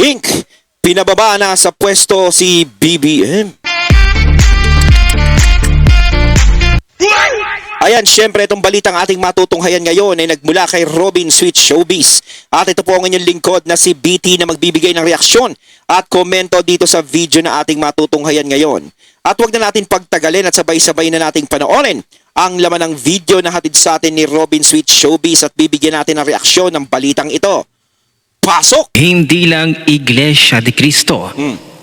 Link, pinababa na sa pwesto si BBM. Ayan, syempre itong balitang ating matutunghayan ngayon ay nagmula kay Robin Sweet Showbiz. At ito po ang inyong lingkod na si BT na magbibigay ng reaksyon at komento dito sa video na ating matutunghayan ngayon. At huwag na natin pagtagalin at sabay-sabay na nating panoorin ang laman ng video na hatid sa atin ni Robin Sweet Showbiz at bibigyan natin ng reaksyon ng balitang ito. Pasok! Hindi lang Iglesia ni Cristo,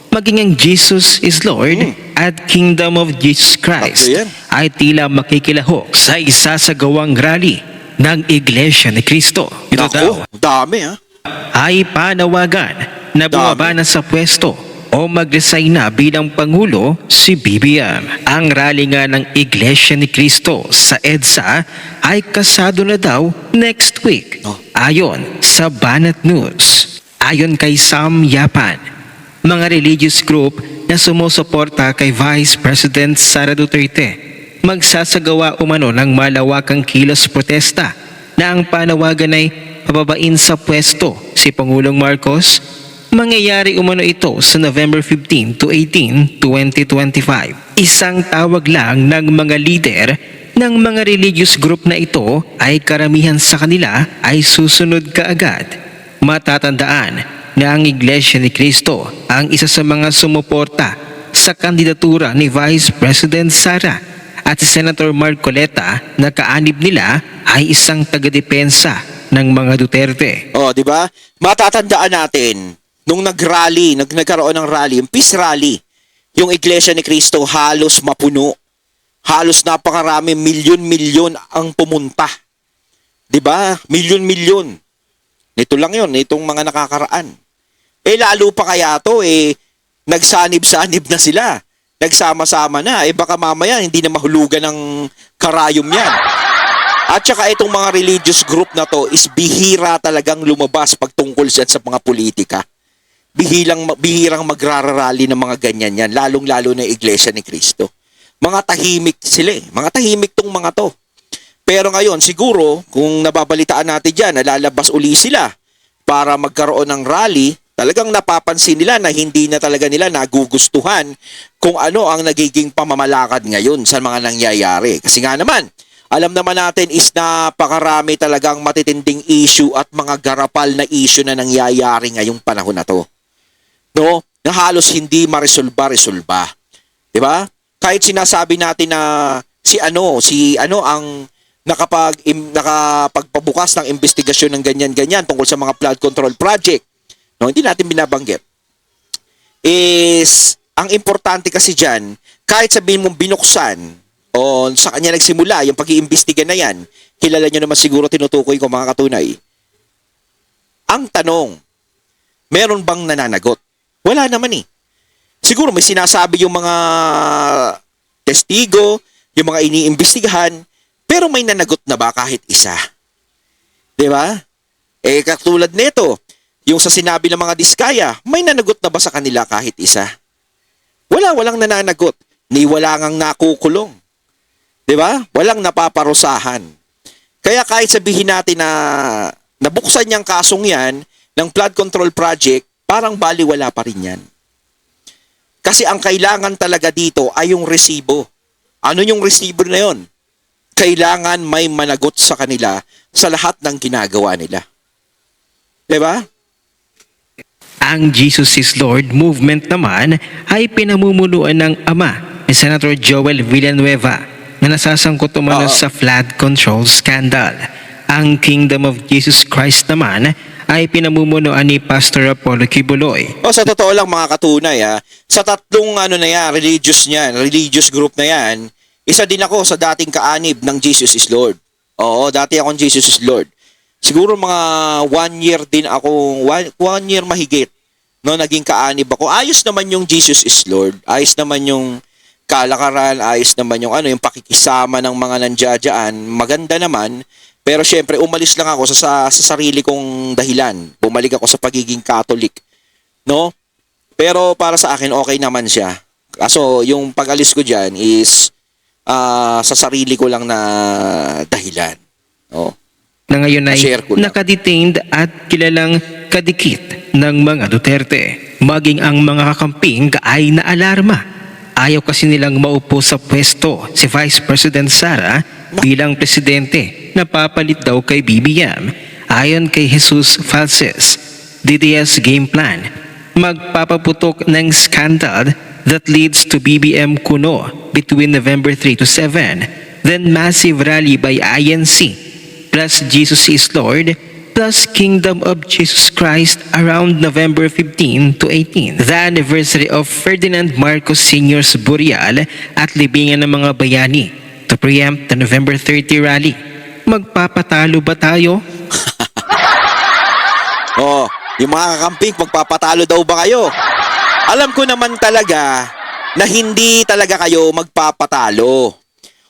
maging ang Jesus is Lord at Kingdom of Jesus Christ Bakit yan? ay tila makikilahok sa isasagawang rally ng Iglesia ni Cristo. Ito daw Nako, dami ha. ay panawagan na bumaba na sa pwesto o mag-resign na bilang Pangulo si BBM. Ang rally nga ng Iglesia ni Cristo sa EDSA ay kasado na daw next week. Ayon sa Banat News. Ayon kay Sam Yapan, mga religious group na sumusuporta kay Vice President Sara Duterte magsasagawa umano ng malawakang kilos protesta na ang panawagan ay pababain sa pwesto si Pangulong Marcos. Mangyayari umano ito sa November 15 to 18, 2025. Isang tawag lang ng mga leader ng mga religious group na ito ay karamihan sa kanila ay susunod kaagad. Matatandaan na ang Iglesia ni Cristo ang isa sa mga sumuporta sa kandidatura ni Vice President Sara at si Senator Marcoleta na kaanib nila ay isang tagadepensa ng mga Duterte. Oh, di ba? Matatandaan natin nung nagkaroon ng rally, yung peace rally, yung Iglesia ni Cristo halos mapuno. Halos napakarami, milyon-milyon ang pumunta. 'Di ba? Milyon-milyon. Nito lang 'yon, itong mga nakakaraan. Lalo pa kaya to nagsanib-sanib na sila. Nagsama-sama na. Baka mamaya hindi na mahulugan ng karayom 'yan. At saka itong mga religious group na to is bihira talagang lumabas pagtungkol sa mga politika. Bihirang magrararally ng mga ganyan yan, lalong-lalo na Iglesia ni Cristo. Mga tahimik sila mga tahimik tong mga to. Pero ngayon, siguro, kung nababalitaan natin dyan, nalalabas uli sila para magkaroon ng rally, talagang napapansin nila na hindi na talaga nila nagugustuhan kung ano ang nagiging pamamalakad ngayon sa mga nangyayari. Kasi nga naman, alam naman natin is napakarami talagang matitinding issue at mga garapal na issue na nangyayari ngayong panahon na to. No? Na halos hindi maresolba. 'Di ba? Kahit sinasabi natin na si ano ang nakapagpabukas ng investigasyon ng ganyan-ganyan tungkol sa mga flood control project. No, hindi natin binabanggit. Ang importante kasi diyan, kahit sabihin mong binuksan o sa kanya nagsimula yung pag-iimbestiga na yan, kilala nyo naman siguro tinutukoy ko mga katunay. Ang tanong, meron bang nananagot? Wala naman Siguro may sinasabi yung mga testigo, yung mga iniimbestigahan, pero may nanagot na ba kahit isa? 'Di ba? Katulad nito, yung sa sinabi ng mga Diskaya, may nanagot na ba sa kanila kahit isa? Walang nananagot, ni wala ngang nakukulong. 'Di ba? Walang napaparusahan. Kaya kahit sabihin natin na nabuksan niyang kasong 'yan ng flood control project, parang baliwala pa rin 'yan. Kasi ang kailangan talaga dito ay yung resibo. Ano yung resibo na yon? Kailangan may managot sa kanila sa lahat ng ginagawa nila. Diba? Ang Jesus is Lord movement naman ay pinamumunuan ng ama ni Senator Joel Villanueva na nasasangkot umano sa flood control scandal. Ang Kingdom of Jesus Christ naman ay pinamumunuan ni Pastor Apollo Kibuloy. Sa totoo lang mga katunay sa tatlong religious group na yan, isa din ako sa dating kaanib ng Jesus is Lord. Oo, dati akong Jesus is Lord. Siguro mga 1 year din ako, 1 year mahigit, no, naging kaanib ako. Ayos naman yung Jesus is Lord. Ayos naman yung kalakaran, ayos naman yung yung pakikisama ng mga nandiyadyaan. Maganda naman. Pero syempre, umalis lang ako sa sarili kong dahilan. Bumalik ako sa pagiging Catholic. No? Pero para sa akin, okay naman siya. Kaso, yung pag-alis ko dyan is sa sarili ko lang na dahilan. No? Na ngayon ay Na-share ko lang. nakadetained at kilalang kadikit ng mga Duterte. Maging ang mga kakamping ay naalarma. Ayaw kasi nilang maupo sa pwesto si Vice President Sara bilang presidente na papalit daw kay BBM. Ayon kay Jesus Falces, DDS game plan, magpapaputok ng scandal that leads to BBM kuno between November 3 to 7, then massive rally by INC, plus Jesus is Lord, plus Kingdom of Jesus Christ around November 15 to 18. The anniversary of Ferdinand Marcos Sr.'s burial at libingan ng mga bayani to preempt the November 30 rally. Magpapatalo ba tayo? Oh, yung mga kakamping, magpapatalo daw ba kayo? Alam ko naman talaga na hindi talaga kayo magpapatalo.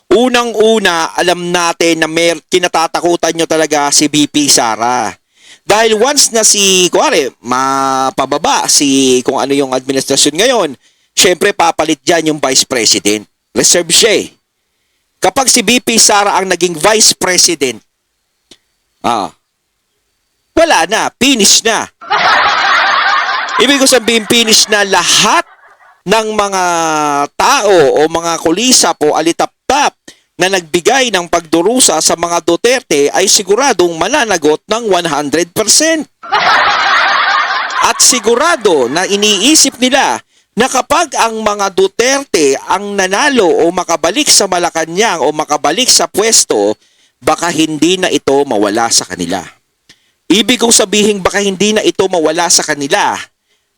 Unang-una, alam natin na kinatatakutan nyo talaga si VP Sara. Dahil once na mapababa kung ano yung administrasyon ngayon, syempre papalit dyan yung Vice President. Reserve siya eh. Kapag si VP Sara ang naging Vice President, wala na, finish na. Ibig ko sabihin, finish na lahat ng mga tao o mga kulisap o alitaptap na nagbigay ng pagdurusa sa mga Duterte ay siguradong mananagot ng 100%. At sigurado na iniisip nila na kapag ang mga Duterte ang nanalo o makabalik sa Malacanang o makabalik sa pwesto, baka hindi na ito mawala sa kanila. Ibig kong sabihin baka hindi na ito mawala sa kanila.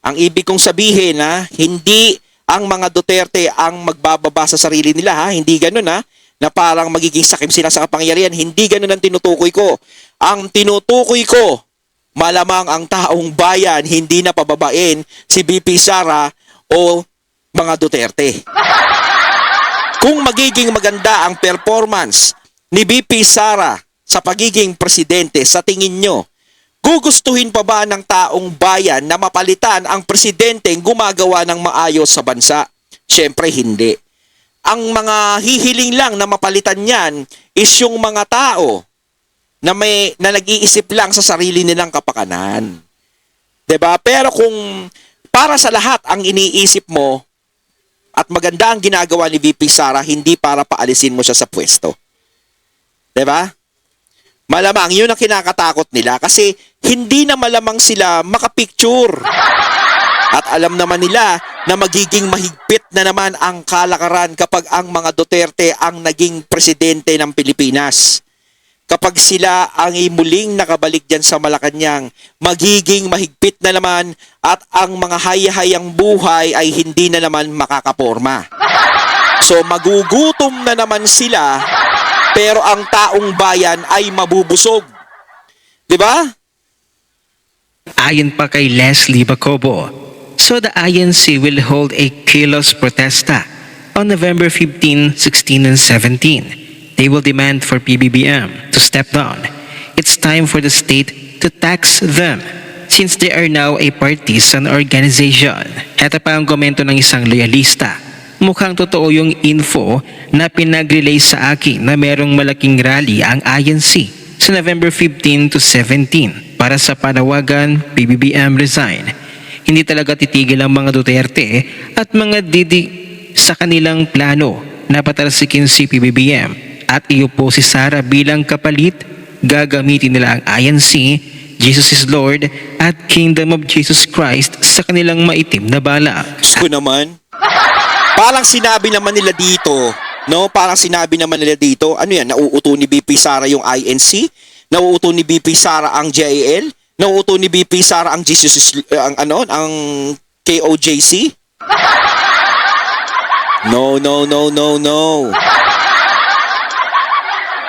Ang ibig kong sabihin na hindi ang mga Duterte ang magbababa sa sarili nila, ha? Hindi ganun, ha? Na parang magiging sakim sila sa kapangyarihan. Hindi ganun ang tinutukoy ko. Ang tinutukoy ko, malamang ang taong bayan hindi na pababain si VP Sara o mga Duterte. Kung magiging maganda ang performance ni VP Sara sa pagiging presidente, sa tingin nyo, gugustuhin pa ba ng taong bayan na mapalitan ang presidenteng gumagawa ng maayos sa bansa? Siyempre hindi. Ang mga hihiling lang na mapalitan niyan is yung mga tao na nag-iisip lang sa sarili nilang kapakanan. 'Di ba? Pero kung para sa lahat ang iniisip mo at maganda ang ginagawa ni VP Sara, hindi para paalisin mo siya sa pwesto. 'Di ba? Malamang yun ang kinakatakot nila kasi hindi na malamang sila makapicture. At alam naman nila na magiging mahigpit na naman ang kalakaran kapag ang mga Duterte ang naging presidente ng Pilipinas. Kapag sila ang muling nakabalik dyan sa Malacanang, magiging mahigpit na naman at ang mga hayahayang buhay ay hindi na naman makakaporma. So magugutom na naman sila, pero ang taong bayan ay mabubusog. 'Di ba? Ayon pa kay Leslie Bacobo, so the INC will hold a kilos protesta on November 15, 16, and 17. They will demand for PBBM to step down. It's time for the state to tax them since they are now a partisan organization. Ito pa ang komento ng isang loyalista. Mukhang totoo yung info na pinag-relay sa akin na merong malaking rally ang INC sa November 15 to 17 para sa panawagan PBBM resign. Hindi talaga titigil ang mga Duterte at mga Didi sa kanilang plano na patalsikin si PBBM at iupo si Sara bilang kapalit. Gagamitin nila ang INC, Jesus is Lord at Kingdom of Jesus Christ sa kanilang maitim na bala. So naman, parang sinabi naman nila dito, no? Parang sinabi naman nila dito, ano yan, nauuto ni BP Sara yung INC? Nauuto ni BP Sara ang JAL? Nauuto ni BP Sara ang ang KOJC? No, no, no, no, no.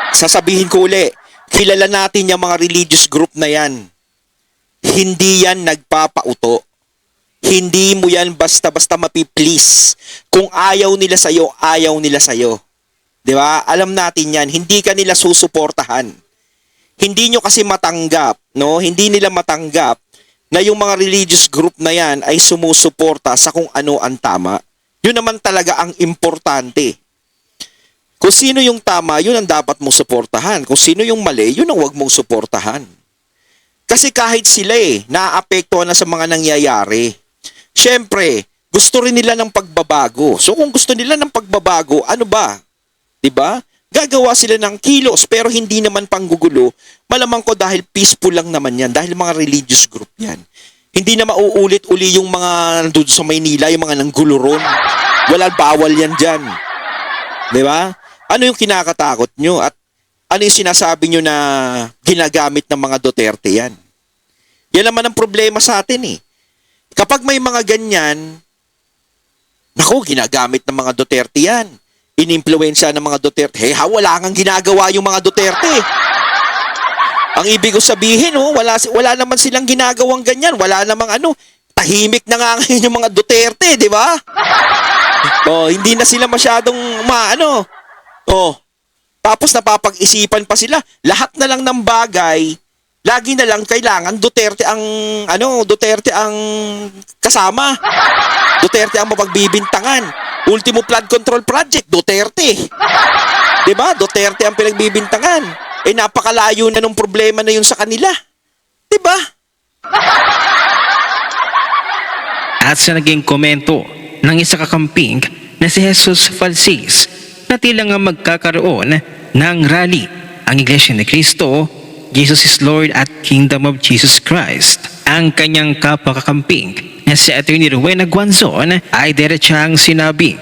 Sasabihin ko uli, kilala natin yung mga religious group na yan. Hindi yan nagpapauto. Hindi mo yan basta-basta mapiplease. Kung ayaw nila sa'yo, ayaw nila sa'yo. Di ba? Alam natin yan. Hindi ka nila susuportahan. Hindi nyo kasi matanggap, no? Hindi nila matanggap na yung mga religious group na yan ay sumusuporta sa kung ano ang tama. Yun naman talaga ang importante. Kung sino yung tama, yun ang dapat mong suportahan. Kung sino yung mali, yun ang huwag mong suportahan. Kasi kahit sila naaapektuhan na sa mga nangyayari. Siyempre, gusto rin nila ng pagbabago. So kung gusto nila ng pagbabago, ano ba? 'Di ba? Gagawa sila ng kilos pero hindi naman panggugulo. Malamang ko dahil peaceful lang naman yan. Dahil mga religious group yan. Hindi na mauulit-uli yung mga nandun sa Maynila, yung mga nanggulo ron. Wala, bawal yan dyan. Di ba? Ano yung kinakatakot nyo? At ano yung sinasabi nyo na ginagamit ng mga Duterte yan? Yan naman ang problema sa atin Kapag may mga ganyan, naku, ginagamit ng mga Duterte yan. Inimpluwensya ng mga Duterte. Wala kang ginagawa yung mga Duterte. Ang ibig ko sabihin, wala naman silang ginagawang ganyan. Wala namang tahimik na nga ngayon yung mga Duterte, di ba? Hindi na sila masyadong tapos napapag-isipan pa sila. Lahat na lang ng bagay, lagi na lang kailangan Duterte ang kasama. Duterte ang mapagbibintangan. Ultimo flood control project, Duterte. 'Di ba? Duterte ang pinagbibintangan. Napakalayo na ng problema na 'yun sa kanila. 'Di ba? At sa naging komento ng isa kakamping na si Jesus Falsis na tila nga magkakaroon ng rally ang Iglesia ni Cristo, Jesus is Lord at Kingdom of Jesus Christ. Ang kanyang kapakakamping na si Atty. Rowena Guanzon ay diretsang sinabi,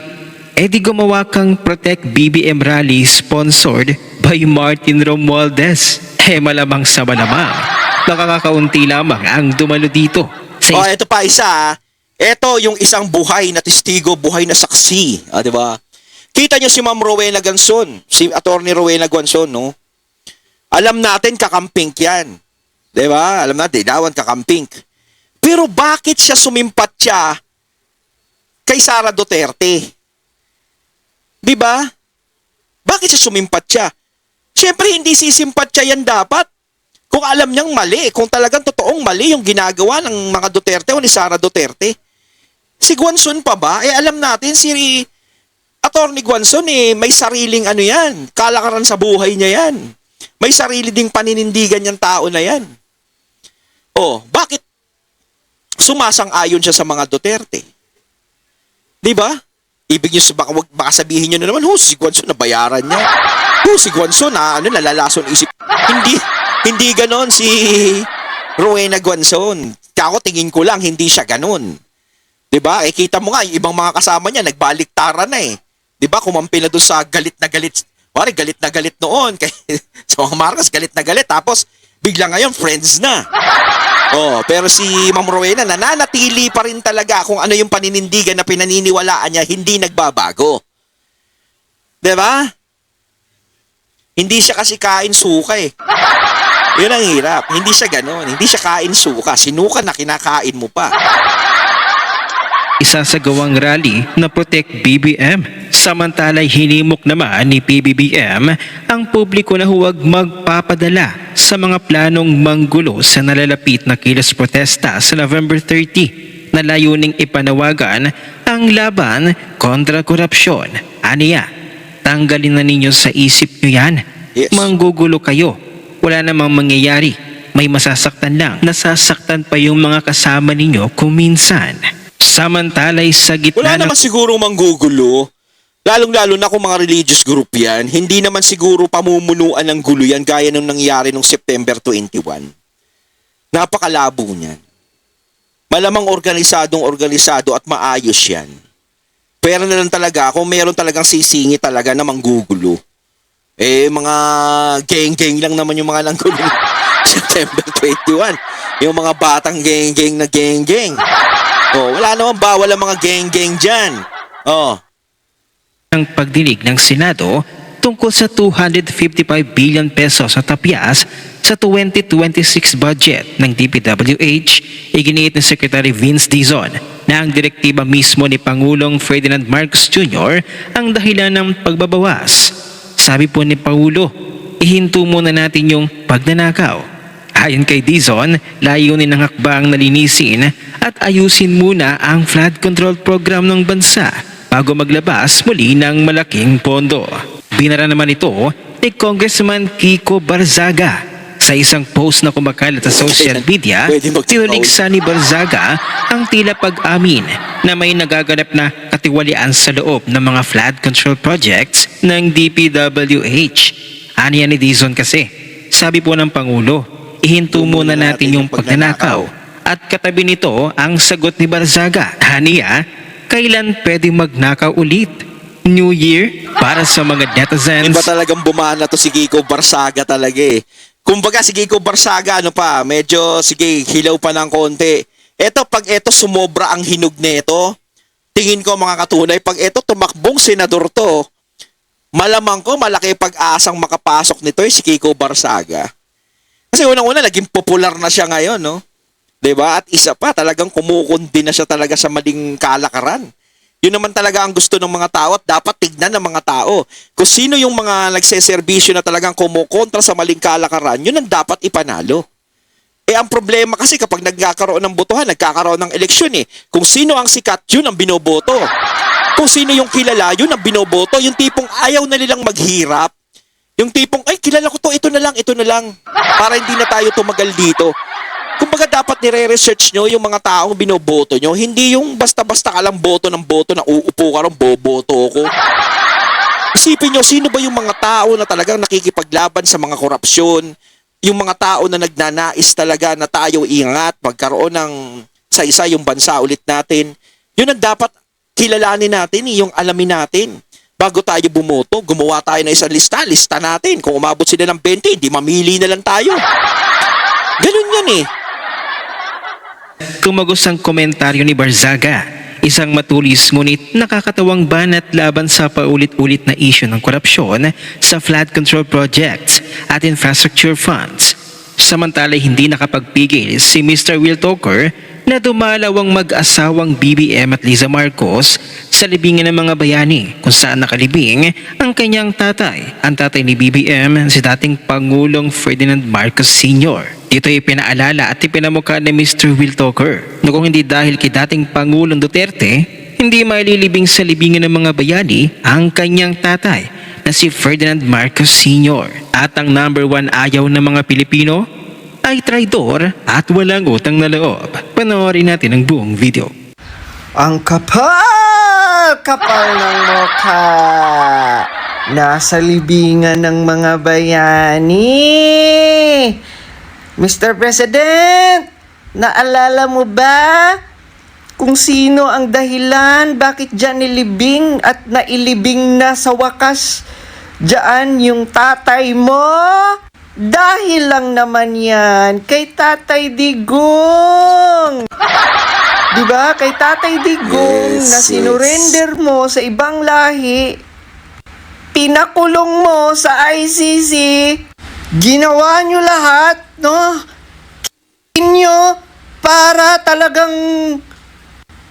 di gumawa kang Protect BBM rally sponsored by Martin Romualdez. Malamang sa malamang, nakakaunti lamang ang dumalo dito. Ito pa isa. Ito yung isang buhay na testigo, buhay na saksi. Di ba? Kita niyo si Ma'am Rowena Guanzon, si Atty. Rowena Guanzon, no? Alam natin kakamping yan. Di ba? Alam natin, dawan kakamping. Pero bakit siya sumimpat kay Sara Duterte? Di ba? Bakit siya sumimpat siya? Siyempre, hindi sisimpat siya yan dapat. Kung alam niyang mali, kung talagang totoong mali yung ginagawa ng mga Duterte o ni Sara Duterte. Si Guanzon pa ba? Alam natin, si Atty. Guanzon may sariling yan. Kalakaran sa buhay niya yan. May sarili ding paninindigan yung tao na yan. Bakit sumasang-ayon siya sa mga Duterte? Di ba? Ibig niyo baka sabihin niyo na naman, si Guanzon nabayaran niya. Si Guanzon nalalason isip. Hindi ganon si Rowena Guanzon. Ako tingin ko lang hindi siya ganon. 'Di ba? Kita mo nga yung ibang mga kasama niya nagbaliktaran na 'Di ba? Kumampi na doon sa galit na galit. Galit na galit noon kay sa mga Marcos, galit na galit tapos bigla ngayon friends na. Pero si Ma'am Rowena nananatili pa rin talaga kung ano yung paninindigan na pinaniniwalaan niya, hindi nagbabago. 'Di ba? Hindi siya kasi kain suka Yun ang hirap. Hindi siya gano'n. Hindi siya kain suka. Sinuka na kinakain mo pa. Isasagawang rally na Protect BBM. Samantala'y hinimok naman ni PBBM ang publiko na huwag magpapadala sa mga planong manggulo sa nalalapit na kilos protesta sa November 30 na layuning ipanawagan ang laban kontra korupsyon. Aniya, tanggalin na ninyo sa isip nyo yan. Yes. Manggugulo kayo. Wala namang mangyayari. May masasaktan lang. Nasasaktan pa yung mga kasama ninyo kung minsan. Samantala'y sa gitna Wala naman siguro manggugulo. Lalong-lalo na kung mga religious group yan. Hindi naman siguro pamumunuan ng gulo yan gaya nung nangyari nung September 21. Napakalabo niyan. Malamang organisado at maayos yan. Pero na lang talaga, kung meron talagang sisingi talaga na manggugulo. Mga geng-geng lang naman yung mga nanggulo September 21. Yung mga batang geng-geng na geng-geng. Wala naman bawal ang mga geng-geng dyan. Ang pagdinig ng Senado tungkol sa 255 billion pesos sa tapyas sa 2026 budget ng DPWH, iginiit ni Secretary Vince Dizon na ang direktiba mismo ni Pangulong Ferdinand Marcos Jr. ang dahilan ng pagbabawas. Sabi po ni Paulo, ihinto muna natin yung pagnanakaw. Ayon kay Dizon, layunin ng hakbang na linisin at ayusin muna ang flood control program ng bansa bago maglabas muli ng malaking pondo. Binara naman ito ni Congressman Kiko Barzaga. Sa isang post na kumakalat sa social media, Pwede mag-troll. tiniligsa ni Barzaga ang tila pag-amin na may nagaganap na katiwalian sa loob ng mga flood control projects ng DPWH. Aniya ni Dizon kasi, sabi po ng Pangulo, ihinto muna natin yung pagnanakaw. At katabi nito ang sagot ni Barzaga. Aniya, kailan pwede magnakaw ulit? New Year? Para sa mga Yun netizens, ba talagang bumana to si Kiko Barsaga talaga eh. Kumbaga si Kiko Barsaga medyo sige hilaw pa ng konti. Pag sumobra ang hinog nito, tingin ko mga katunay, pag tumakbong senador to, malamang ko malaki pag-asang makapasok nito si Kiko Barsaga. Kasi unang-una naging popular na siya ngayon, no? 'Di ba? At isa pa, talagang kumukundi na siya talaga sa maling kalakaran. Yun naman talaga ang gusto ng mga tao at dapat tignan ng mga tao. Kung sino yung mga nagseserbisyo na talagang kumukontra sa maling kalakaran, yun ang dapat ipanalo. Ang problema kasi kapag nagkakaroon ng botohan, nagkakaroon ng eleksyon eh. Kung sino ang sikat, yun ang binoboto. Kung sino yung kilala, yun ang binoboto. Yung tipong ayaw na nilang maghirap. Yung tipong, ay kilala ko to, ito na lang. Para hindi na tayo tumagal dito. Kumbaga dapat nire-research nyo yung mga taong binoboto nyo. Hindi yung basta-basta ka lang boto ng boto na uupo ka rin, boboto ko. Isipin nyo, sino ba yung mga tao na talagang nakikipaglaban sa mga korupsyon? Yung mga tao na nagnanais talaga na tayo ingat, magkaroon ng sa yung bansa ulit natin. Yun ang dapat kilalanin natin, yung alamin natin. Bago tayo bumoto, gumawa tayo ng isang lista natin. Kung umabot sila ng 20, di mamili na lang tayo. Ganun yan eh. tumagos ang komentaryo ni Barzaga. Isang matulis ngunit nakakatawang banat laban sa paulit-ulit na isyu ng korupsyon sa flood control projects at infrastructure funds. Samantala hindi nakapagpigil si Mr. Will Toker na dumalaw ang mag-asawang BBM at Liza Marcos sa libingan ng mga bayani kung saan nakalibing ang kanyang tatay. Ang tatay ni BBM si dating Pangulong Ferdinand Marcos Sr. Dito ay pinaalala at ipinamukha ni Mr. Will Toker na kung hindi dahil kay dating Pangulong Duterte, hindi maililibing sa libingan ng mga bayani ang kanyang tatay na si Ferdinand Marcos Sr. At ang number 1 ayaw ng mga Pilipino ay traidor at walang utang na loob. Panoorin natin ang buong video. Ang kapal ng mukha. Nasa libingan ng mga bayani. Mr. President, naalala mo ba kung sino ang dahilan bakit dyan nilibing at nailibing na sa wakas dyan yung tatay mo? Dahil lang naman yan kay Tatay Digong. Diba? Kay Tatay Digong Yes, na sinurrender mo sa ibang lahi, pinakulong mo sa ICC, ginawa nyo lahat, no? Inyo para talagang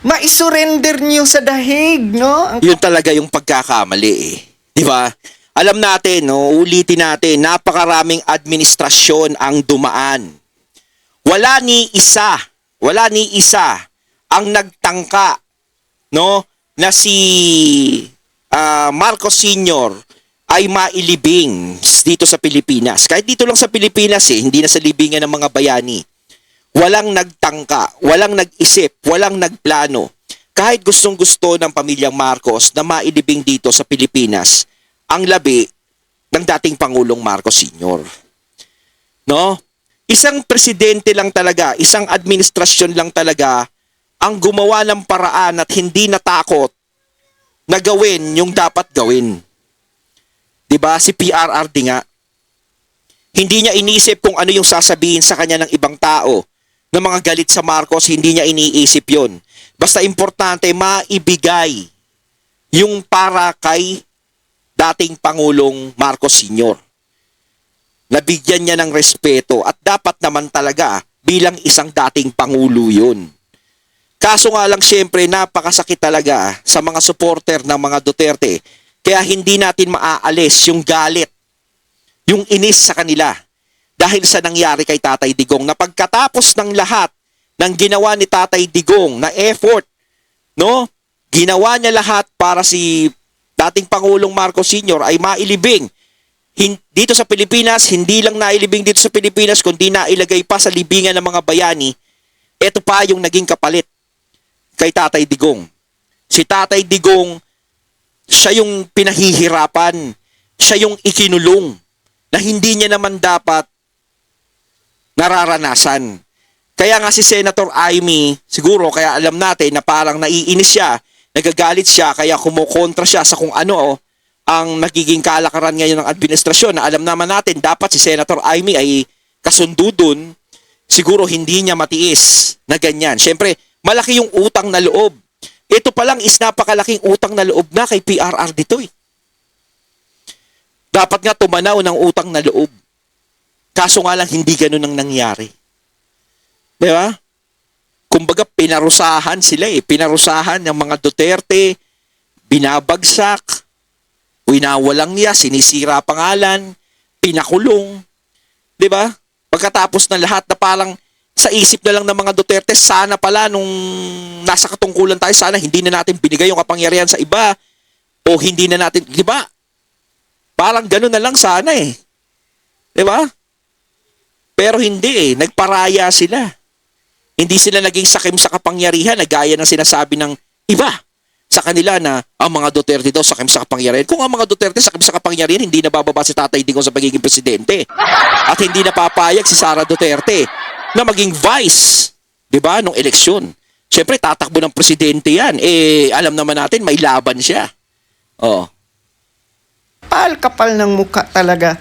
maisurrender nyo sa dahig, no? Yun talaga yung pagkakamali eh. Di ba? Alam natin, no, ulitin natin, napakaraming administrasyon ang dumaan. Wala ni isa ang nagtangka, no, na si Marcos Sr. ay mailibing dito sa Pilipinas. Kahit dito lang sa Pilipinas hindi na sa libingan ng mga bayani. Walang nagtangka, walang nag-isip, walang nagplano. Kahit gustong-gusto ng pamilyang Marcos na mailibing dito sa Pilipinas ang labi ng dating Pangulong Marcos Sr. No? Isang presidente lang talaga, isang administrasyon lang talaga ang gumawa ng paraan at hindi natakot na gawin yung dapat gawin. 'Di ba? Si PRRD nga. Hindi niya inisip kung ano yung sasabihin sa kanya ng ibang tao. Ng mga galit sa Marcos, hindi niya iniisip 'yon. Basta importante maibigay yung para kay dating Pangulong Marcos Sr. Nabigyan niya ng respeto at dapat naman talaga bilang isang dating Pangulo yun. Kaso nga lang siyempre napakasakit talaga sa mga supporter ng mga Duterte kaya hindi natin maaalis yung galit, yung inis sa kanila dahil sa nangyari kay Tatay Digong na pagkatapos ng lahat ng ginawa ni Tatay Digong na effort, no? Ginawa niya lahat para si dating Pangulong Marcos Sr. ay mailibing dito sa Pilipinas, hindi lang nailibing dito sa Pilipinas, kundi nailagay pa sa libingan ng mga bayani. Ito pa yung naging kapalit kay Tatay Digong. Si Tatay Digong, siya yung pinahihirapan, siya yung ikinulong na hindi niya naman dapat nararanasan. Kaya nga si Senator Amy, siguro kaya alam natin na parang naiinis siya, nagagalit siya, kaya kumukontra siya sa kung ano ang nagiging kalakaran ngayon ng administrasyon, na alam naman natin dapat si Senator Amy ay kasundo dun, siguro hindi niya matiis na ganyan. Siyempre, malaki yung utang na loob. Ito pa lang is napakalaking utang na loob na kay PRR dito eh. Dapat nga tumanaw ng utang na loob. Kaso nga lang hindi ganun ang nangyari. Di ba? Kumbaga pinarusahan sila eh. Pinarusahan ng mga Duterte, binabagsak, winawalang niya, sinisira pangalan, pinakulong. Di ba? Pagkatapos ng lahat na parang sa isip na lang ng mga Duterte, sana pala nung nasa katungkulan tayo, sana hindi na natin binigay yung kapangyarihan sa iba o hindi na natin, di ba? Parang gano'n na lang sana eh. Di ba? Pero hindi eh. Nagparaya sila. Hindi sila naging sakim sa kapangyarihan na gaya ng sinasabi ng iba sa kanila na ang mga Duterte daw sakim sa kapangyarihan. Kung ang mga Duterte sakim sa kapangyarihan, hindi nabababa si Tatay Digong sa pagiging presidente. At hindi napapayag si Sara Duterte na maging vice, di ba, nung eleksyon. Siyempre, tatakbo ng presidente yan. Eh, alam naman natin, may laban siya. Oh. Kapal ng mukha talaga.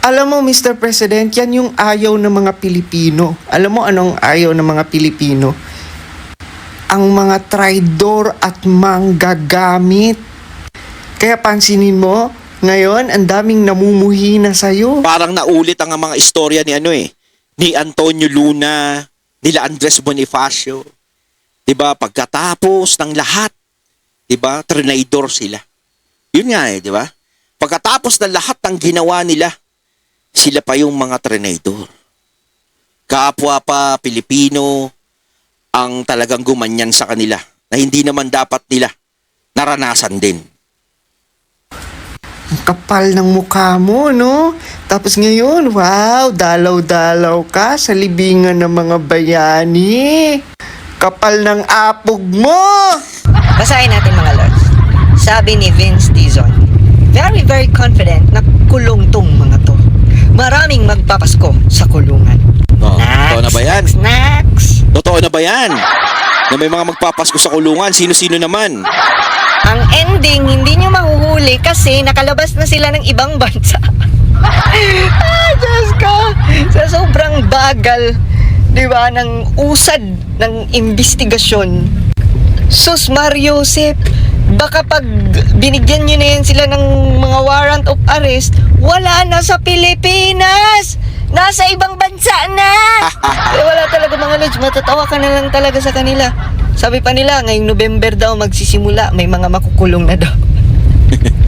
Alam mo, Mr. President, yan yung ayaw ng mga Pilipino. Alam mo anong ayaw ng mga Pilipino? Ang mga traidor at manggagamit. Kaya pansinin mo, ngayon, ang daming namumuhi na sa'yo. Parang naulit ang mga istorya ni Antonio Luna, nila Andres Bonifacio. 'Di ba? Pagkatapos ng lahat, 'di ba? Trinidor sila. 'Yun nga 'di ba? Pagkatapos ng lahat ng ginawa nila, sila pa yung mga trinidor. Kapwa pa Pilipino ang talagang gumanyan sa kanila na hindi naman dapat nila naranasan din. Ang kapal ng mukha mo, no? Tapos ngayon, wow, dalaw-dalaw ka sa libingan ng mga bayani. Kapal ng apog mo! Basahin natin mga lords. Sabi ni Vince Dizon, very confident na kulong tong mga to. Maraming magpapasko sa kulungan. Oh, totoo na ba yan? Snacks! Totoo na ba yan? Na may mga magpapasko sa kulungan, sino-sino naman? Ang ending, hindi nyo mahuhuli kasi nakalabas na sila ng ibang bansa. Diyos ko! Sa sobrang bagal, di ba, ng usad ng investigasyon. Sus, Mario Josep, baka pag binigyan nyo na yan sila ng mga warrant of arrest, wala na sa Pilipinas! Nasa ibang bansa na! Wala talaga mga lods, matatawa ka na lang talaga sa kanila. Sabi pa nila, ngayong November daw magsisimula, may mga makukulong na daw.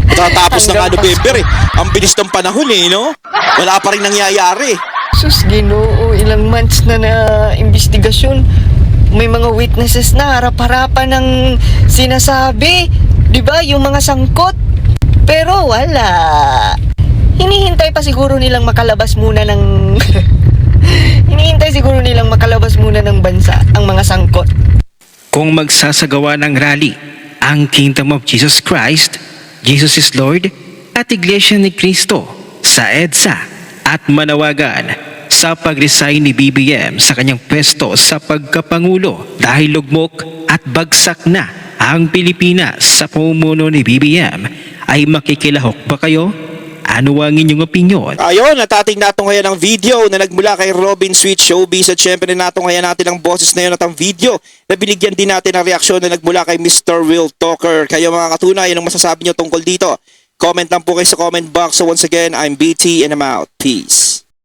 Matatapos na nga November eh. Ang bilis ng panahon eh, no? Wala pa rin nangyayari. Sus, Ginoo, ilang months na investigasyon. May mga witnesses na harap-harapan ng sinasabi. Di ba? Yung mga sangkot. Pero wala. Hinihintay pa siguro nilang makalabas muna ng... Hinihintay siguro nilang makalabas muna ng bansa ang mga sangkot. Kung magsasagawa ng rally ang Kingdom of Jesus Christ, Jesus is Lord at Iglesia ni Cristo sa EDSA at manawagan sa pag-resign ni BBM sa kanyang pwesto sa pagkapangulo dahil lugmok at bagsak na ang Pilipinas sa pamumuno ni BBM, ay makikilahok ba kayo? Ano ang inyong opinyon? Ayun, natating natin ngayon ang video na nagmula kay Robin Sweet Showbiz at syempre natin ngayon natin ang boses na yun at ang video na binigyan din natin ang reaksyon na nagmula kay Mr. Will Talker. Kayo mga katunay, anong masasabi nyo tungkol dito? Comment lang po kayo sa comment box. So once again, I'm BT and I'm out. Peace.